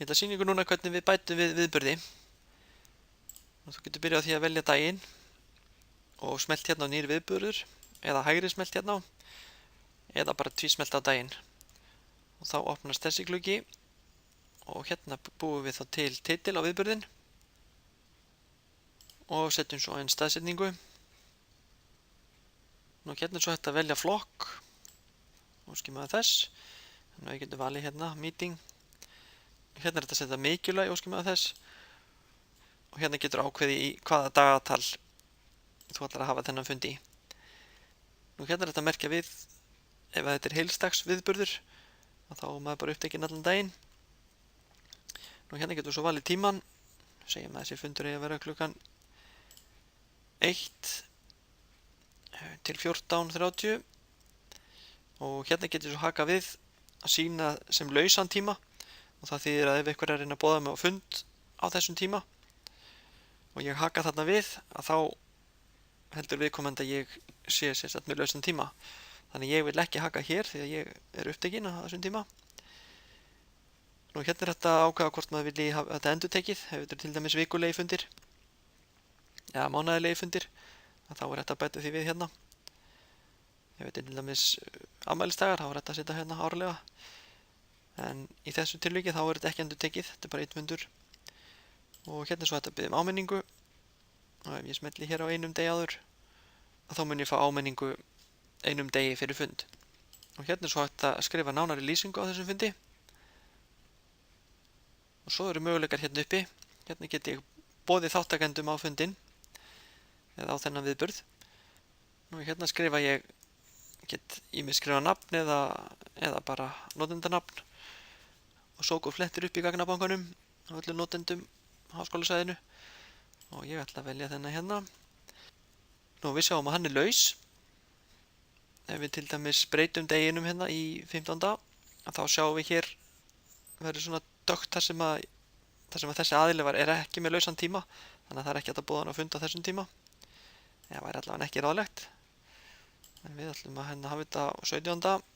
Ég ætla að sýna ykkur núna hvernig við bætum við viðburði. Og þú getur byrjað á því að velja daginn og smelt hérna á nýr viðburður eða hægri smelt hérna á eða bara tvísmelt á daginn. Og þá opnast þessi gluggi og hérna búum við þá til titil á viðburðin og setjum svo inn staðsetningu. Nú hérna er svo hægt að velja flokk og skímaði þess. Þannig að við getum valið hérna meeting. Hérna er þetta að setja mikilvæg óskimaði þess og hérna getur ákveði í hvaða dagatal þú ætlar að hafa þennan fundi í. Nú hérna er þetta að merkja við ef þetta er heilsdags viðburður þá er maður bara upptekinn allan daginn. Nú hérna getur svo valið tíman, segjum að þessi fundur eigi að vera klukkan 1 til 14:30 og hérna getur svo haka við að sína sem lausan tíma. Og það þýðir að ef einhver er að reyna að boða mig á fund á þessum tíma og ég haka þarna við að þá heldur viðkomandi að ég sé sérstætt með lausan tíma. Þannig ég vil ekki haka hér því að ég er upptekinn á þessum tíma. Nú hérna er þetta að ákveða hvort maður vilji hafa þetta endurtekið. Ef þetta er til dæmis vikulegi fundir eða mánaðarlegi fundir þá er þetta að bæta því við hérna. Ef þetta er til dæmis afmælisdagar þá er þetta að setja hérna árlega. En í þessu tilviki þá er þetta ekki endurtekið, þetta er bara einn fundur. Og hérna er svo hægt að biðja áminningu. Og ef ég smelli hér á einum degi áður, þá mun ég fá áminningu einum degi fyrir fund. Og hérna er svo hægt að skrifa nánari lýsingu á þessum fundi. Og svo eru möguleikar hérna uppi. Hérna get ég boðið þáttakendum á fundin, eða á þennan viðburð. Nú hérna skrifa ég, get ýmist skrifa nafn eða bara notendanafn. Og svo går flettir upp í gagnabankanum á öllum notendum á háskólasvæðinu og ég ætla að velja þennan hérna. Nú við sjáum að hann er laus. Ef við til dæmis breytum deginum hérna í 15. þá sjáum við hér verður svona dökkt þar sem að þessi aðili er ekki með lausan tíma, þannig að það er ekki hægt að boða hann á fund á þessum tíma. Það væri allavega ekki ráðlegt. En við ætlum að hérna hafa þetta á 17.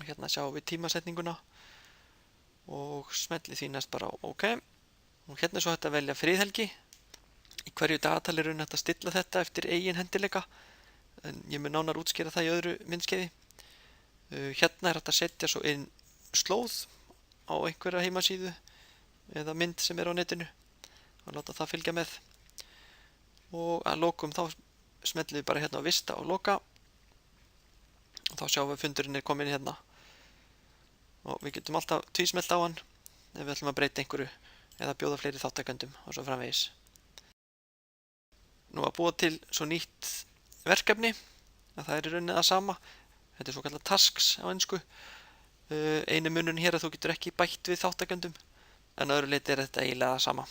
Og hérna sjáum við tímasetninguna og smelli því næst bara á OK. Og hérna er svo hægt að velja friðhelgi. Í hverju dagatali er hægt að stilla þetta eftir eigin hendileika. En ég mun nánar útskýra það í öðru myndskeiði. Hérna er hægt að setja svo inn slóð á einhverja heimasíðu eða mynd sem er á netinu og láta það fylgja með. Og að lokum þá smellum við bara hérna á vista og loka. Og þá sjáum við að fundurinn er komin hérna. Og við getum alltaf tvísmelt á hann ef við ætlum að breyta einhverju eða bjóða fleiri þáttakendum og svo framvegis. Nú að búa til svo nýtt verkefni að það er í rauninni það sama. Þetta er svo kallað tasks á ensku. Einu munurinn hér að þú getur ekki bætt við þáttakendum en að öðru leyti er þetta eiginlega það sama.